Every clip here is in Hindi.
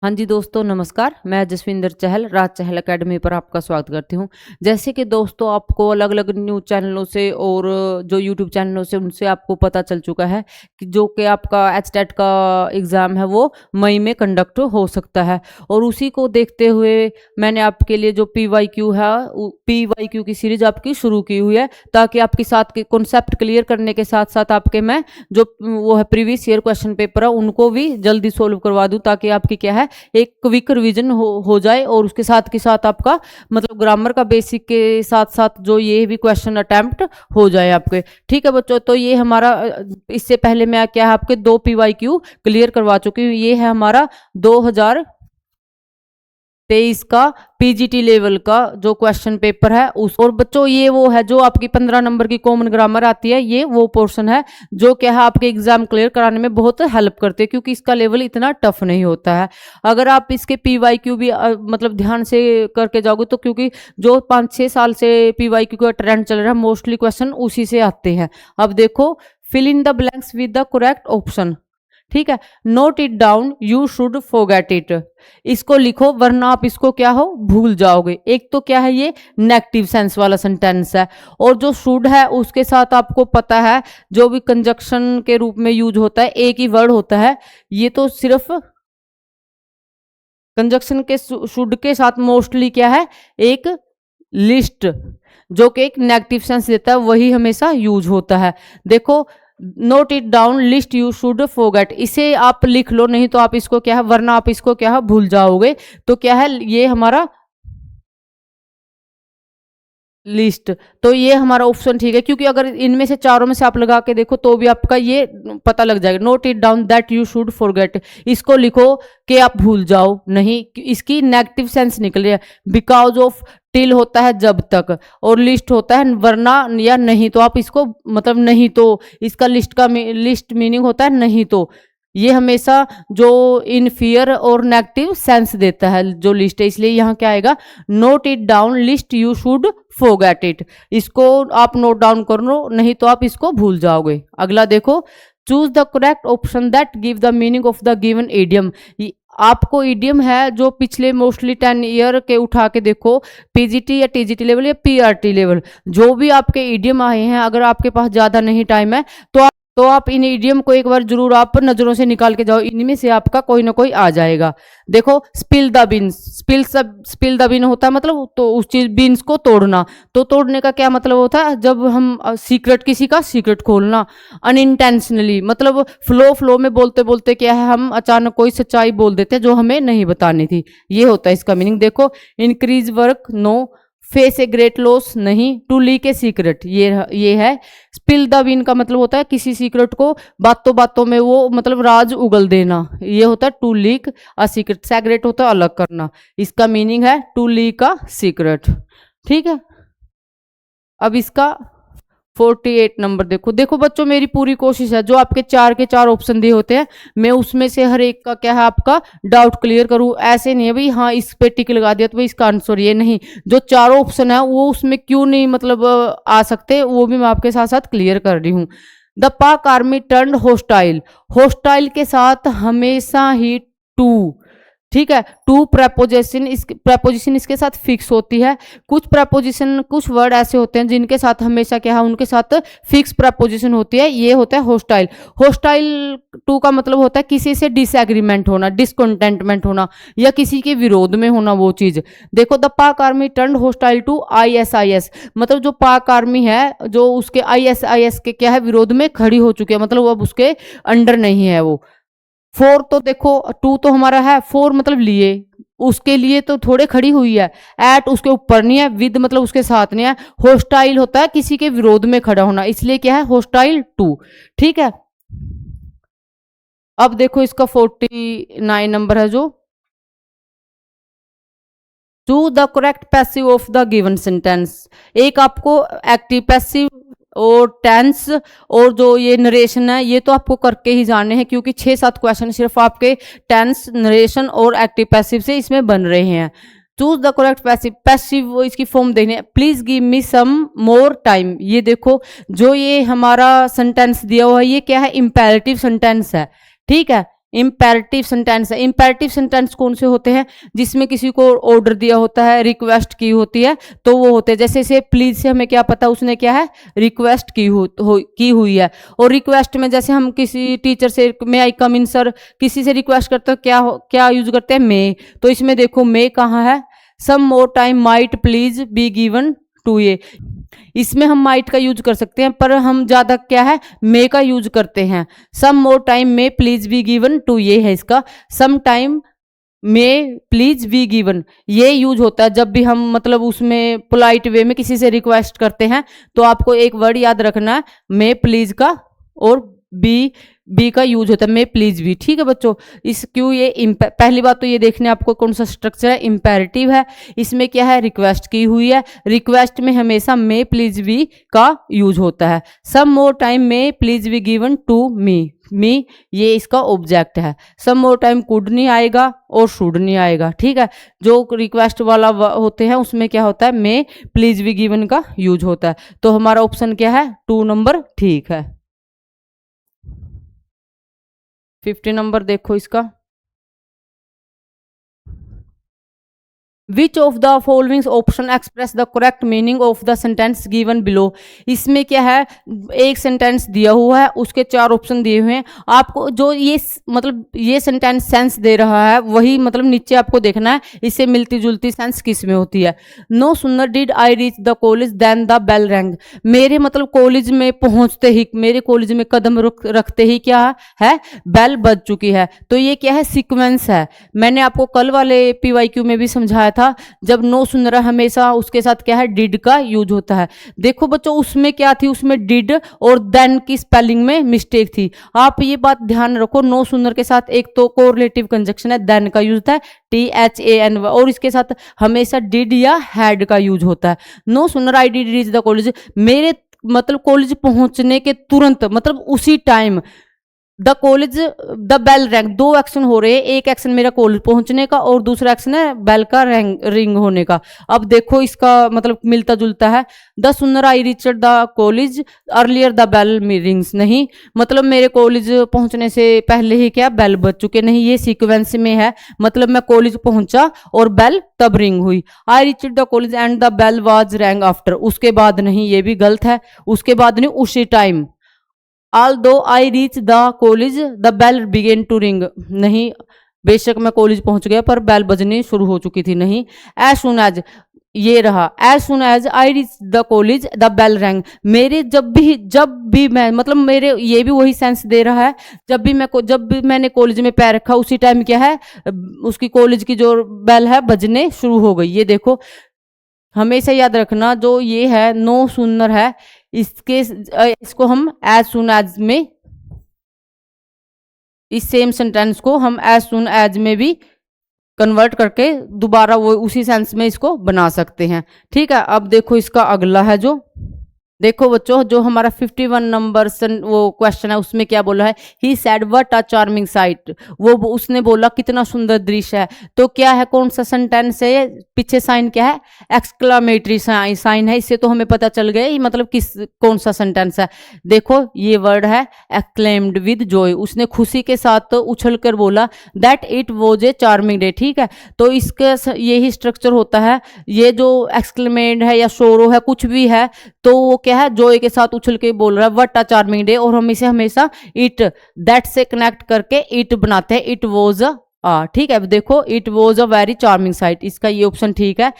हाँ जी दोस्तों, नमस्कार। मैं जसविंदर चहल राज चहल एकेडमी पर आपका स्वागत करती हूँ। जैसे कि दोस्तों आपको अलग अलग न्यूज़ चैनलों से और जो यूट्यूब चैनलों से उनसे आपको पता चल चुका है कि जो कि आपका एचटेट का एग्ज़ाम है वो मई में कंडक्ट हो सकता है। और उसी को देखते हुए मैंने आपके लिए जो PYQ है PYQ की सीरीज आपकी शुरू की हुई है, ताकि आपके साथ के कॉन्सेप्ट क्लियर करने के साथ साथ आपके मैं जो वो है प्रीवियस ईयर क्वेश्चन पेपर है उनको भी जल्दी सोल्व करवा दूँ, ताकि आपकी क्या है एक क्विक रिवीजन हो जाए। और उसके साथ के साथ आपका मतलब ग्रामर का बेसिक के साथ साथ जो ये भी क्वेश्चन अटेम्प्ट हो जाए आपके। ठीक है बच्चों, तो ये हमारा इससे पहले मैं क्या है आपके 2 PYQ क्लियर करवा चुकी हूँ। ये है हमारा 2023 का PGT लेवल का जो क्वेश्चन पेपर है उस। और बच्चों ये वो है जो आपकी 15 नंबर की कॉमन ग्रामर आती है, ये वो पोर्शन है जो क्या है आपके एग्जाम क्लियर कराने में बहुत हेल्प करते हैं, क्योंकि इसका लेवल इतना टफ नहीं होता है। अगर आप इसके PYQ भी मतलब ध्यान से करके जाओगे तो, क्योंकि जो 5-6 साल से PYQ का ट्रेंड चल रहा है मोस्टली क्वेश्चन उसी से आते हैं। अब देखो, fill in the blanks with the correct option. ठीक है, note it down, you should forget it. इसको लिखो वरना आप इसको क्या हो भूल जाओगे। एक तो क्या है ये नेगेटिव सेंस वाला सेंटेंस है, और जो शुड है उसके साथ आपको पता है जो भी कंजक्शन के रूप में यूज होता है एक ही वर्ड होता है। ये तो सिर्फ कंजक्शन के शुड के साथ मोस्टली क्या है एक लिस्ट जो कि एक नेगेटिव सेंस देता है वही हमेशा यूज होता है। देखो, note it down, list you should forget, इसे आप लिख लो, नहीं तो आप इसको क्या है वरना आप इसको क्या है भूल जाओगे। तो क्या है ये हमारा लिस्ट, तो ये हमारा ऑप्शन ठीक है, क्योंकि अगर इनमें से चारों में से आप लगा के देखो तो भी आपका ये पता लग जाएगा। Note it down that you should forget, इसको लिखो कि आप भूल जाओ नहीं, इसकी नेगेटिव सेंस निकल रही है। बिकॉज ऑफ टिल होता है जब तक, और लिस्ट होता है वरना या नहीं तो। आप इसको मतलब नहीं तो, इसका लिस्ट मीनिंग होता है नहीं तो। ये हमेशा जो इन फियर और नेगेटिव सेंस देता है जो लिस्ट है, इसलिए यहाँ क्या आएगा, note it down, list you should forget it. इसको आप नोट डाउन कर लो, नहीं तो आप इसको भूल जाओगे। अगला देखो, choose the correct option that give the meaning of the given idiom. आपको इडियम है जो पिछले मोस्टली 10 ईयर के उठा के देखो, PGT या TGT लेवल या PRT लेवल, जो भी आपके इडियम आए हैं, अगर आपके पास ज़्यादा नहीं टाइम है तो आप इन इडियम को एक बार जरूर आप नजरों से निकाल के जाओ, इनमें से आपका कोई ना कोई आ जाएगा। देखो, spill the beans, spill the bean होता है मतलब तो उस चीज बीन्स को तोड़ना। तो तोड़ने का क्या मतलब होता है, जब हम सीक्रेट किसी का सीक्रेट खोलना। अनइंटेंशनली मतलब फ्लो में बोलते बोलते क्या है हम अचानक कोई सच्चाई बोल देते हैं जो हमें नहीं बतानी थी, ये होता है इसका मीनिंग। देखो, increase work no, face a great loss नहीं, टू लीक ए सीक्रेट ये है। स्पिल द विन का मतलब होता है किसी सीक्रेट को बातों बातों में वो मतलब राज उगल देना, ये होता है टू लीक अ सीक्रेट। सेग्रेट होता है अलग करना, इसका मीनिंग है टू लीक अ सीक्रेट। ठीक है, अब इसका 48 नंबर देखो। देखो बच्चों, मेरी पूरी कोशिश है जो आपके 4 के 4 ऑप्शन दिए होते हैं मैं उसमें से हर एक का क्या है आपका डाउट क्लियर करूं। ऐसे नहीं है भाई हाँ इस पे टिक लगा दिया तो भाई इसका आंसर ये नहीं, जो चारों ऑप्शन है वो उसमें क्यों नहीं मतलब आ सकते वो भी मैं आपके साथ साथ क्लियर कर रही हूँ। The Pak army turned hostile, hostile के साथ हमेशा ही टू, ठीक है, टू प्रपोजिशन इसके साथ फिक्स होती है। कुछ प्रपोजिशन कुछ वर्ड ऐसे होते हैं जिनके साथ हमेशा क्या है उनके साथ फिक्स प्रपोजिशन होती है, ये होता है होस्टाइल। होस्टाइल टू का मतलब होता है किसी से डिसएग्रीमेंट होना, डिसकंटेंटमेंट होना या किसी के विरोध में होना वो चीज। देखो, the Pak army turned hostile to ISIS, मतलब जो पाक आर्मी है जो उसके ISIS के क्या है विरोध में खड़ी हो चुकी है, मतलब अब उसके अंडर नहीं है वो। फोर तो देखो, टू तो हमारा है, फोर मतलब लिए, उसके लिए तो थोड़े खड़ी हुई है। एट उसके ऊपर नहीं है, विद मतलब उसके साथ नहीं है। होस्टाइल होता है किसी के विरोध में खड़ा होना, इसलिए क्या है होस्टाइल टू। ठीक है, अब देखो इसका 49 नंबर है जो, to the correct passive of the given sentence. एक आपको एक्टिव पैसिव और टेंस और जो ये नरेशन है ये तो आपको करके ही जाने हैं, क्योंकि 6-7 क्वेश्चन सिर्फ आपके टेंस, नरेशन और एक्टिव पैसिव से इसमें बन रहे हैं। Choose the correct passive, passive इसकी फॉर्म देखनी है, please give me some more time. ये देखो जो ये हमारा सेंटेंस दिया हुआ है ये क्या है, इंपेरेटिव सेंटेंस है। ठीक है, इम्पेरेटिव सेंटेंस है। इम्पेरेटिव सेंटेंस कौन से होते हैं? जिसमें किसी को ऑर्डर दिया होता है, रिक्वेस्ट की होती है, तो वो होते हैं। जैसे इसे प्लीज से हमें क्या पता उसने क्या है, रिक्वेस्ट की हुई है। और रिक्वेस्ट में जैसे हम किसी टीचर से मे आई कम इन सर, किसी से रिक्वेस्ट करते हो क्या यूज करते हैं? मे। तो इसमें देखो मे कहाँ है, some more time might please be given to ये, इसमें हम माइट का यूज कर सकते हैं, पर हम ज्यादा क्या है, मे का यूज करते हैं। Some more time may please be given to ये है इसका, some time may please be given, ये यूज होता है जब भी हम मतलब उसमें पोलाइट वे में किसी से रिक्वेस्ट करते हैं। तो आपको एक वर्ड याद रखना है, मे प्लीज का और बी का यूज होता है, मे प्लीज बी। ठीक है बच्चों, इस क्यों ये पहली बात तो ये देखने आपको कौन सा स्ट्रक्चर है, इम्पेरेटिव है। इसमें क्या है, रिक्वेस्ट की हुई है। रिक्वेस्ट में हमेशा मे प्लीज बी का यूज होता है। Some more time may please be given to me ये इसका ऑब्जेक्ट है। सम मोर टाइम कुड नहीं आएगा और शुड नहीं आएगा। ठीक है, जो रिक्वेस्ट वाला होते हैं उसमें क्या होता है, मे प्लीज बी गिवन का यूज होता है। तो हमारा ऑप्शन क्या है, 2 नंबर ठीक है। 50 नंबर देखो इसका, विच of the following option express the correct meaning of the sentence given below. इसमें क्या है, एक सेंटेंस दिया हुआ है, उसके 4 ऑप्शन दिए हुए हैं। आपको जो ये मतलब ये सेंटेंस सेंस दे रहा है वही मतलब नीचे आपको देखना है इससे मिलती जुलती सेंस किस में होती है। No sooner did I reach the college then the bell rang, मेरे मतलब कॉलेज में पहुंचते ही, मेरे कॉलेज में कदम रखते ही क्या है, बेल बज चुकी है। तो ये क्या है, सीक्वेंस है। मैंने आपको कल वाले PYQ में भी समझाया था, जब नो सुन रहा हमेशा उसके साथ क्या है, डिड का यूज होता है। देखो बच्चों उसमें क्या थी, उसमें डिड और देन की स्पेलिंग में मिस्टेक थी। आप ये बात ध्यान रखो, नो सुनर के साथ एक तो कोरिलेटिव कंजक्शन है, देन का यूज होता है THAN, और इसके साथ हमेशा डिड या हैड का यूज होता है। No sooner I did reach the college, मेरे मतलब कॉलेज पहुंचने के तुरंत मतलब उसी time, the college the bell rang, 2 action हो रहे हैं। एक एक्शन मेरा कॉलेज पहुंचने का और दूसरा एक्शन है बेल का रिंग होने का। अब देखो इसका मतलब मिलता जुलता है। The sooner I reached the college earlier the bell rings, नहीं मतलब मेरे कॉलेज पहुंचने से पहले ही क्या बेल बज चुके, नहीं ये सीक्वेंस में है, मतलब मैं कॉलेज पहुंचा और बेल तब रिंग हुई। I reached the college and the bell was rang after, उसके बाद नहीं, ये भी गलत है, उसके बाद नहीं उसी time. Although I reached the college, the bell began to ring, नहीं बेशक मैं कॉलेज पहुंच गया पर बेल बजनी शुरू हो चुकी थी, नहीं। As soon as, ये रहा, as soon as I reached the college the bell rang, मेरे जब भी मैं मतलब मेरे, ये भी वही सेंस दे रहा है, जब भी मैंने कॉलेज में पैर रखा उसी टाइम क्या है, उसकी कॉलेज की जो बेल है बजने शुरू हो गई। ये देखो हमेशा याद रखना, जो ये है नो सुनर है, इसको हम एज सुन एज में, इस सेम सेंटेंस को हम एज सुन एज में भी कन्वर्ट करके दोबारा वो उसी सेंस में इसको बना सकते हैं। ठीक है, अब देखो इसका अगला है जो, देखो बच्चों जो हमारा 51 नंबर वो क्वेश्चन है उसमें क्या बोला है, he said what a charming sight, वो उसने बोला कितना सुंदर दृश्य है। तो क्या है, कौन सा सेंटेंस है, पीछे साइन क्या है, एक्सक्लामेटरी साइन है, इससे तो हमें पता चल गया ये मतलब कौन सा सेंटेंस है। देखो ये वर्ड है एक्लेम्ड विद जॉय, उसने खुशी के साथ उछल कर बोला that it was a charming day. ठीक है, तो इसका यही स्ट्रक्चर होता है, ये जो एक्सक्लेमेड है या शोरो है कुछ भी है, तो वो क्या है, जॉय के साथ उछल के बोल रहा है व्हाट अ चार्मिंग डे, और हम इसे हमेशा इट दैट से कनेक्ट करके इट बनाते हैं, इट वॉज अ। ठीक है, अब देखो it was a very charming site, इसका ये ऑप्शन ठीक है।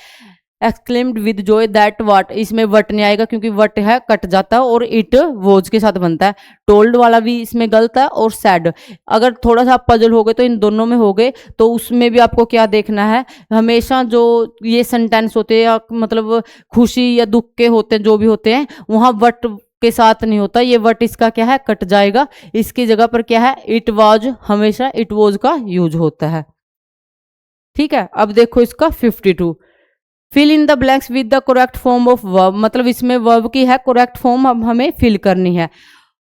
Exclaimed with Joy that what, इसमें वट नहीं आएगा क्योंकि वट है कट जाता है और इट वॉज के साथ बनता है। टोल्ड वाला भी इसमें गलत है और सैड, अगर थोड़ा सा आप पजल हो गए तो इन दोनों में हो गए, तो उसमें भी आपको क्या देखना है, हमेशा जो ये सेंटेंस होते हैं या मतलब खुशी या दुख के होते हैं जो भी होते हैं, वहां वट के साथ नहीं होता, ये वट इसका क्या है कट जाएगा, इसकी जगह पर क्या है इट वॉज, हमेशा इट वॉज का यूज होता है। ठीक है, अब देखो इसका 52, fill in the blanks with the correct form of verb, मतलब इसमें वर्ब की है करेक्ट फॉर्म अब हमें फिल करनी है।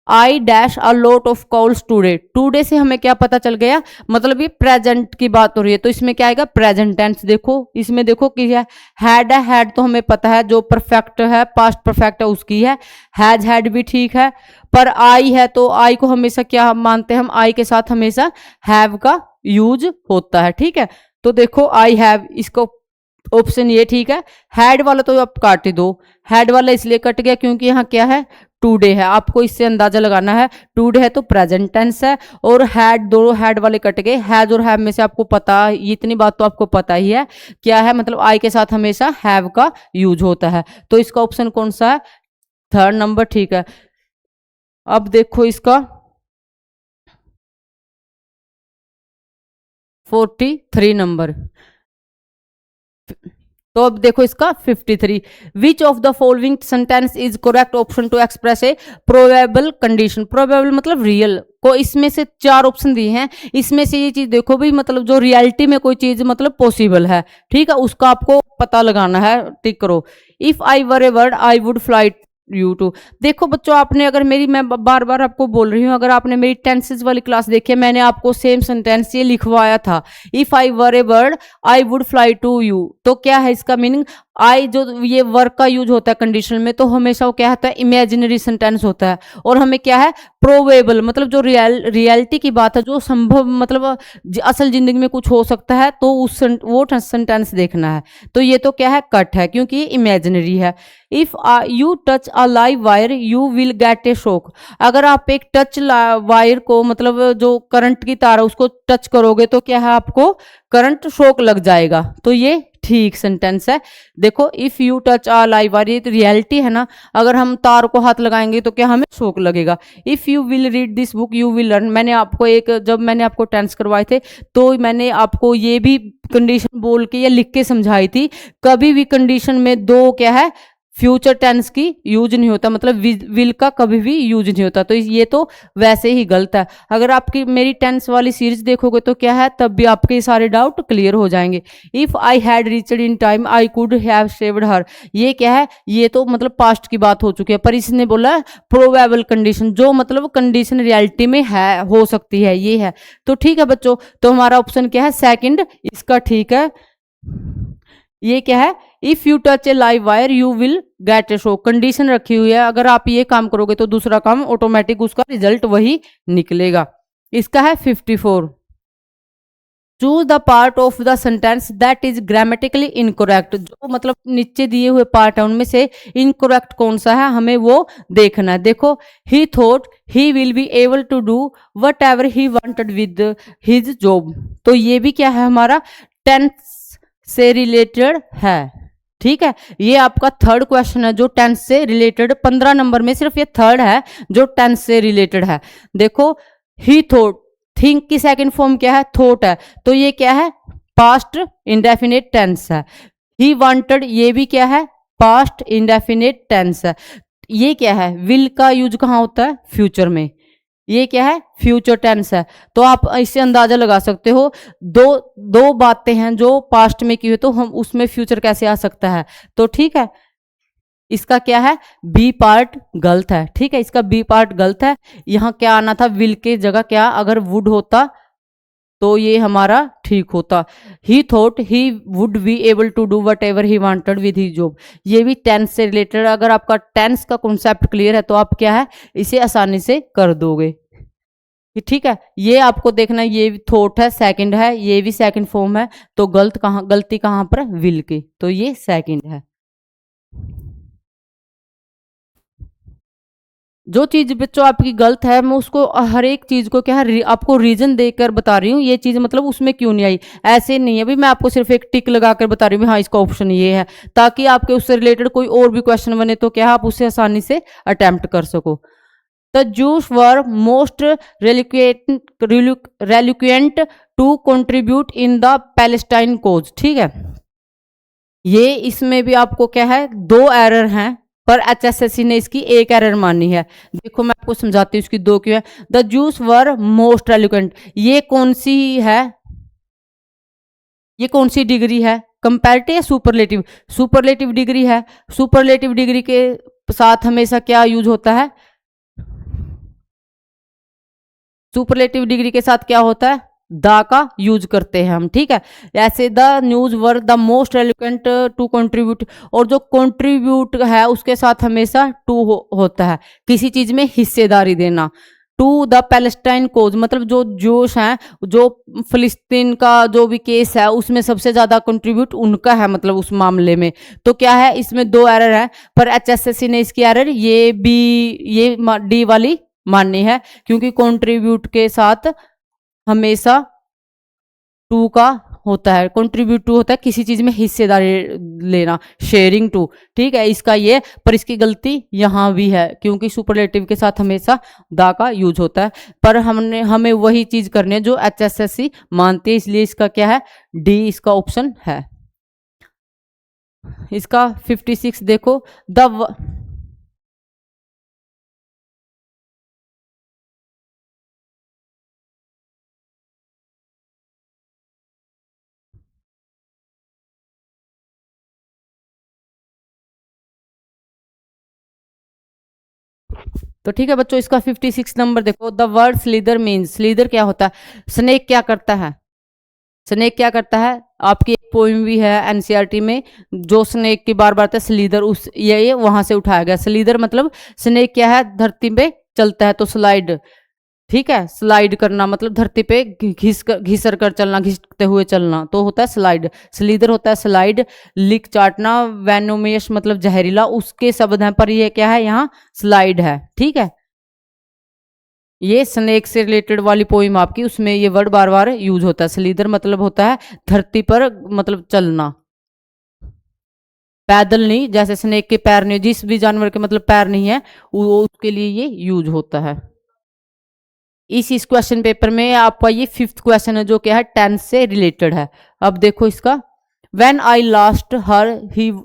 I dash a lot of calls today. Today से हमें क्या पता चल गया, मतलब ये प्रेजेंट की बात हो रही है, तो इसमें क्या आएगा, प्रेजेंट टेंस। देखो इसमें देखो कि है हैड तो हमें पता है, जो परफेक्ट है, पास्ट परफेक्ट है उसकी है। हैज हैड भी ठीक है, पर आई है तो आई को हमेशा क्या मानते हैं हम, आई के साथ हमेशा हैव का यूज होता है, ठीक है। तो देखो आई हैव, इसको ऑप्शन ये ठीक है। हैड वाला तो आप काट ही दो, हैड वाला इसलिए कट गया क्योंकि यहाँ क्या है, टूडे है। आपको इससे अंदाजा लगाना है, टूडे है तो प्रेजेंट टेंस है, और हैड, दोनों हैड वाले कट गए। हैज और हैव में से आपको पता, इतनी बात तो आपको पता ही है क्या है, मतलब आई के साथ हमेशा हैव का यूज होता है। तो इसका ऑप्शन कौन सा है, थर्ड नंबर ठीक है। अब देखो इसका 43 नंबर। तो अब देखो इसका 53, which of the following sentence is correct option to express a probable condition. Probable मतलब रियल को, इसमें से 4 ऑप्शन दिए हैं, इसमें से ये चीज देखो भी, मतलब जो रियलिटी में कोई चीज मतलब पॉसिबल है, ठीक है, उसका आपको पता लगाना है, टिक करो। If I were a word I would fly you to. देखो बच्चों, आपने अगर मेरी, मैं बार बार आपको बोल रही हूँ, अगर आपने मेरी टेंसेस वाली क्लास देखी है, मैंने आपको सेम सेंटेंस ये लिखवाया था, if I were a bird I would fly to you. तो क्या है इसका मीनिंग, आई जो ये वर्क का यूज होता है कंडीशन में, तो हमेशा वो क्या होता है, इमेजिनरी सेंटेंस होता है। और हमें क्या है, प्रोबेबल मतलब जो रियलिटी की बात है, जो संभव मतलब असल जिंदगी में कुछ हो सकता है, तो उस वो सेंटेंस देखना है। तो ये तो क्या है, कट है, क्योंकि ये इमेजिनरी है। If you touch a live wire you will get A shock. अगर आप एक टच वायर को, मतलब जो करंट की तार है उसको टच करोगे, तो क्या है, आपको करंट शॉक लग जाएगा। तो ये ठीक सेंटेंस है। देखो if you touch a live wire, ये तो रियलिटी है ना, अगर हम तार को हाथ लगाएंगे तो क्या हमें शॉक लगेगा। If you will read this book you will learn. मैंने आपको एक, जब मैंने आपको टेंस करवाए थे, तो मैंने आपको ये भी कंडीशन बोल के या लिख के समझाई थी, कभी भी कंडीशन में दो क्या है, फ्यूचर टेंस की यूज नहीं होता, मतलब विल का कभी भी यूज नहीं होता। तो ये तो वैसे ही गलत है। अगर आपकी मेरी टेंस वाली सीरीज देखोगे तो क्या है, तब भी आपके सारे डाउट क्लियर हो जाएंगे। If I had reached in time I could have saved her. ये क्या है, ये तो मतलब पास्ट की बात हो चुकी है, पर इसने बोला प्रोबेबल कंडीशन, जो मतलब कंडीशन रियलिटी में है, हो सकती है, ये है। तो ठीक है बच्चों, तो हमारा ऑप्शन क्या है, सेकंड इसका ठीक है। ये क्या है, if you touch A live wire you will get A show, condition रखी हुई है, अगर आप ये काम करोगे तो दूसरा काम ऑटोमेटिक उसका रिजल्ट वही निकलेगा। इसका है 54, choose the part of the sentence that is grammatically incorrect. जो मतलब नीचे दिए हुए पार्ट है उनमें से इनकोरेक्ट कौन सा है, हमें वो देखना है। देखो, he thought he will be able to do whatever he wanted with his job. तो ये भी क्या है, हमारा टेंस से रिलेटेड है, ठीक है। ये आपका थर्ड क्वेश्चन है जो टेंस से रिलेटेड, 15 नंबर में सिर्फ ये थर्ड है जो टेंस से रिलेटेड है। देखो, ही थॉट, थिंक की सेकंड फॉर्म क्या है, थॉट है, तो ये क्या है, पास्ट इंडेफिनिट टेंस है। ही वांटेड, ये भी क्या है, पास्ट इंडेफिनिट टेंस है। ये क्या है, विल का यूज कहाँ होता है, फ्यूचर में। ये क्या है, फ्यूचर टेंस है। तो आप इससे अंदाजा लगा सकते हो, दो दो बातें हैं जो पास्ट में की हुई, तो हम उसमें फ्यूचर कैसे आ सकता है। तो ठीक है, इसका क्या है, बी पार्ट गलत है, ठीक है, इसका बी पार्ट गलत है। यहाँ क्या आना था, विल के जगह क्या, अगर वुड होता तो ये हमारा ठीक होता। He thought he would be able to do whatever he wanted with he job. ये भी टेंस से रिलेटेड, अगर आपका टेंस का कॉन्सेप्ट क्लियर है तो आप क्या है, इसे आसानी से कर दोगे। ठीक है, ये आपको देखना, ये थॉट है, सेकंड है, ये भी सेकंड फॉर्म है, तो गलती कहाँ पर, विल की, तो ये सेकंड है। जो चीज बच्चों आपकी गलत है, मैं उसको हर एक चीज को क्या है, आपको रीजन देकर बता रही हूँ, ये चीज मतलब उसमें क्यों नहीं आई, ऐसे नहीं है भी मैं आपको सिर्फ एक टिक लगाकर बता रही हूँ, हाँ इसका ऑप्शन ये है, ताकि आपके उससे रिलेटेड कोई और भी क्वेश्चन बने तो क्या आप उससे आसानी से अटेम्प्ट कर सको। The Jews were most reluctant to contribute in the Palestine cause. ठीक है, ये इसमें भी आपको क्या है, दो एरर हैं, पर एचएसएससी ने इसकी एक एरर मानी है। देखो मैं आपको समझाती हूँ इसकी दो क्यों है। द जूस वर मोस्ट रेलिक्वेंट, ये कौन सी है, ये कौन सी डिग्री है, कंपैरेटिव या सुपरलेटिव, सुपरलेटिव डिग्री है। सुपरलेटिव डिग्री के साथ हमेशा क्या यूज होता है, सुपरलेटिव डिग्री के साथ क्या होता है, द का यूज करते हैं हम, ठीक है। ऐसे the news were the most relevant to contribute, और जो कंट्रीब्यूट है उसके साथ हमेशा टू होता है, किसी चीज में हिस्सेदारी देना। टू द पैलेस्टाइन कोज, मतलब जो जोश है, जो फिलिस्तीन का जो भी केस है उसमें सबसे ज्यादा कंट्रीब्यूट उनका है, मतलब उस मामले में। तो क्या है, इसमें दो एरर है, पर एचएसएससी ने इसकी एरर ये बी, ये डी वाली माननी है, क्योंकि कंट्रीब्यूट के साथ हमेशा टू का होता है, कंट्रीब्यूट टू होता है किसी चीज में हिस्सेदारी लेना, शेयरिंग टू, ठीक है। इसका ये, पर इसकी गलती यहां भी है, क्योंकि सुपरलेटिव के साथ हमेशा दा का यूज होता है, पर हमें वही चीज करनी है जो एचएसएससी मानती है, इसलिए इसका क्या है, डी इसका ऑप्शन है। इसका 56 देखो, द तो ठीक है बच्चों, इसका 56 नंबर देखो, द वर्ड स्लीदर मीन्स, स्लीदर क्या होता है, स्नेक क्या करता है, स्नेक क्या करता है, आपकी एक पोइम भी है एनसीईआरटी में, जो स्नेक की बार बार था स्लीदर, उस ये वहां से उठाया गया। स्लीदर मतलब स्नेक क्या है, धरती पे चलता है तो स्लाइड, ठीक है, स्लाइड करना मतलब धरती पे घिसर कर चलना, घिसते हुए चलना, तो होता है स्लाइड। स्लीदर होता है स्लाइड। लिक चाटना, वेनोमियस मतलब जहरीला, उसके शब्द हैं, पर ये क्या है, यहाँ स्लाइड है, ठीक है। ये स्नेक से रिलेटेड वाली पोइम आपकी, उसमें ये वर्ड बार बार यूज होता है। स्लीदर मतलब होता है धरती पर मतलब चलना, पैदल नहीं, जैसे स्नेक के पैर नहीं, जिस भी जानवर के मतलब पैर नहीं है वो उसके लिए ये यूज होता है। इस क्वेश्चन पेपर में आपका ये 5th क्वेश्चन है, जो क्या है, टेंस से रिलेटेड है। अब देखो इसका, When I lost her,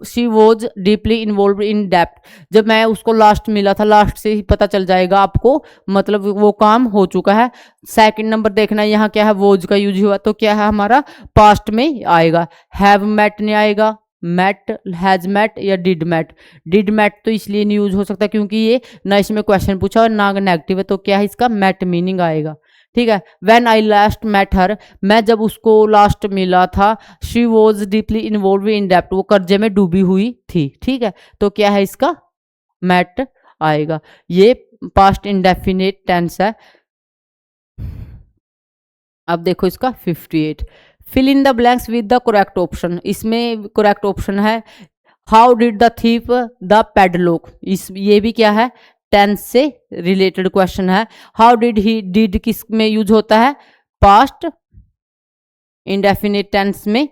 she was deeply involved in debt. जब मैं उसको लास्ट मिला था, लास्ट से ही पता चल जाएगा आपको, मतलब वो काम हो चुका है। सेकंड नंबर देखना, यहाँ क्या है, वोज का यूज हुआ, तो क्या है हमारा, पास्ट में आएगा। हैव मेट नहीं आएगा, मेट, हैज मेट या डिड मेट। डिड मेट तो इसलिए नहीं यूज हो सकता क्योंकि ये ना इसमें क्वेश्चन पूछा और ना नेगेटिव है, तो क्या है इसका, मेट मीनिंग आएगा, ठीक है। When I last met her, मैं जब उसको लास्ट मिला था, she was deeply involve in डेप्ट, वो कर्जे में डूबी हुई थी, ठीक है। तो क्या है इसका, मेट आएगा। ये पास्ट इंडेफिनिट टेंस है। अब देखो इसका 58, fill in the blanks with the correct option. इसमें करेक्ट ऑप्शन है, how did the thief the padlock, इस ये भी क्या है, टेंस से रिलेटेड क्वेश्चन है। हाउ डिड ही, डिड किस में यूज होता है, पास्ट इंडेफिनिट टेंस में।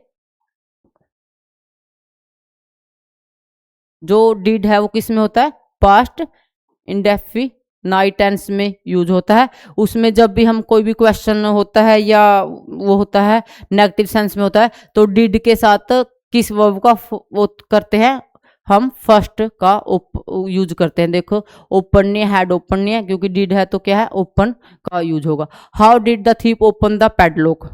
जो डिड है वो किस में होता है, पास्ट इंडेफिनाइट टेंस में यूज होता है। उसमें जब भी हम कोई भी क्वेश्चन होता है या वो होता है नेगेटिव सेंस में होता है, तो डिड के साथ किस वर्ब का वो करते हैं, हम फर्स्ट का यूज करते हैं। देखो ओपन नहीं, हैड ओपन नहीं है, क्योंकि डिड है तो क्या है, ओपन का यूज होगा। How did the thief open the padlock.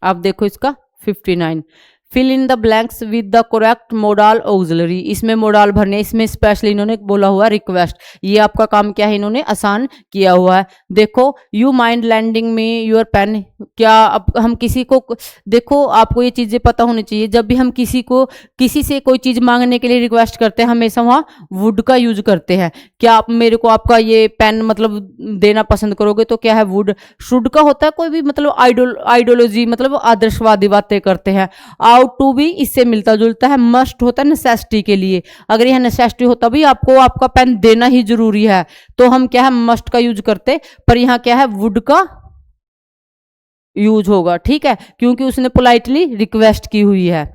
अब देखो इसका 59, fill in the blanks with the correct modal auxiliary. इसमें मोडाल भरने, इसमें स्पेशली इन्होंने बोला हुआ रिक्वेस्ट, ये आपका काम क्या है, इन्होंने आसान किया हुआ है। देखो, यू माइंड लैंडिंग में योर पेन, क्या अब हम किसी को, देखो आपको ये चीजें पता होनी चाहिए, जब भी हम किसी को, किसी से कोई चीज मांगने के लिए रिक्वेस्ट करते हैं, हमेशा वहाँ वुड का यूज करते हैं। क्या आप मेरे को आपका ये पेन मतलब देना पसंद करोगे, तो क्या है, वुड। शुड का होता है कोई भी मतलब आइडियोलॉजी, मतलब आदर्शवादी बातें करते हैं। आउट टू भी इससे मिलता जुलता है। मस्ट होता है नेसेसिटी के लिए, अगर यह नेसेसिटी होता भी आपको आपका पेन देना ही जरूरी है, तो हम क्या है, मस्ट का यूज करते, पर यहाँ क्या है, वुड का यूज होगा, ठीक है, क्योंकि उसने पोलाइटली रिक्वेस्ट की हुई है।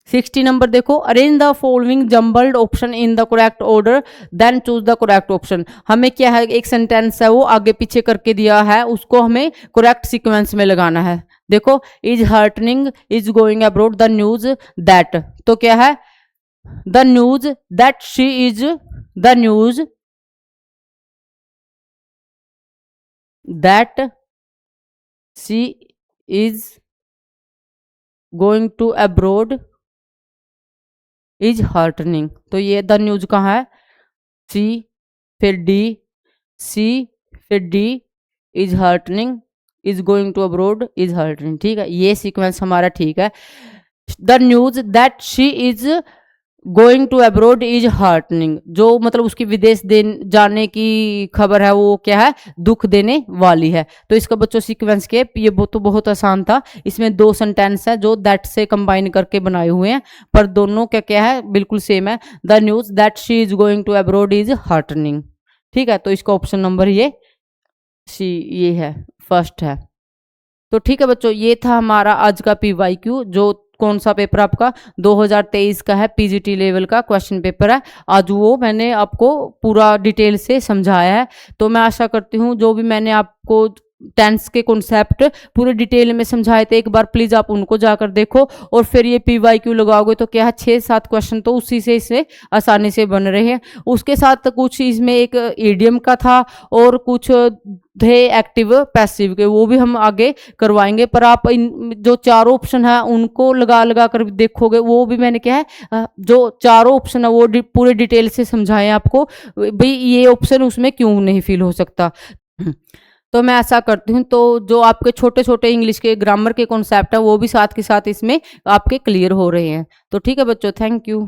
60 नंबर देखो, arrange the following jumbled option in the correct order then choose the correct option. हमें क्या है, एक सेंटेंस है वो आगे पीछे करके दिया है, उसको हमें करेक्ट सीक्वेंस में लगाना है। देखो, is heartening is going abroad the news that, तो क्या है, the news that she is, the news that she is going to abroad is heartening, तो ये द न्यूज कहाँ है, सी, फिर डी, सी, फिर D, is heartening, is going to abroad, is heartening. ठीक है, ये सीक्वेंस हमारा ठीक है। The news that she is going to abroad is heartening, जो मतलब उसकी विदेश जाने की खबर है वो क्या है, दुख देने वाली है। तो इसका बच्चों सीक्वेंस के ये तो बहुत आसान था। इसमें दो सेंटेंस है जो दैट से कंबाइन करके बनाए हुए हैं, पर दोनों क्या क्या है, बिल्कुल सेम है। The news that she is going to abroad is heartening. ठीक है, तो इसका ऑप्शन नंबर ये सी, ये है, फर्स्ट है। तो ठीक है बच्चों, ये था हमारा आज का PYQ। जो कौन सा पेपर आपका 2023 का है, PGT लेवल का क्वेश्चन पेपर है। आज वो मैंने आपको पूरा डिटेल से समझाया है। तो मैं आशा करती हूँ जो भी मैंने आपको टेंस के कॉन्सेप्ट पूरे डिटेल में समझाए थे, एक बार प्लीज आप उनको जाकर देखो। और फिर ये PYQ लगाओगे तो क्या है, 6-7 क्वेश्चन तो उसी से इससे आसानी से बन रहे हैं। उसके साथ कुछ इसमें एक ईडियम का था और कुछ थे एक्टिव पैसिव के, वो भी हम आगे करवाएंगे। पर आप इन जो चारों ऑप्शन है उनको लगा लगा कर देखोगे, वो भी मैंने क्या है जो चारों ऑप्शन है वो पूरे डिटेल से समझाए आपको, भाई ये ऑप्शन उसमें क्यों नहीं फिल हो सकता। तो मैं ऐसा करती हूँ, तो जो आपके छोटे छोटे इंग्लिश के ग्रामर के कॉन्सेप्ट है वो भी साथ के साथ इसमें आपके क्लियर हो रहे हैं। तो ठीक है बच्चों, थैंक यू।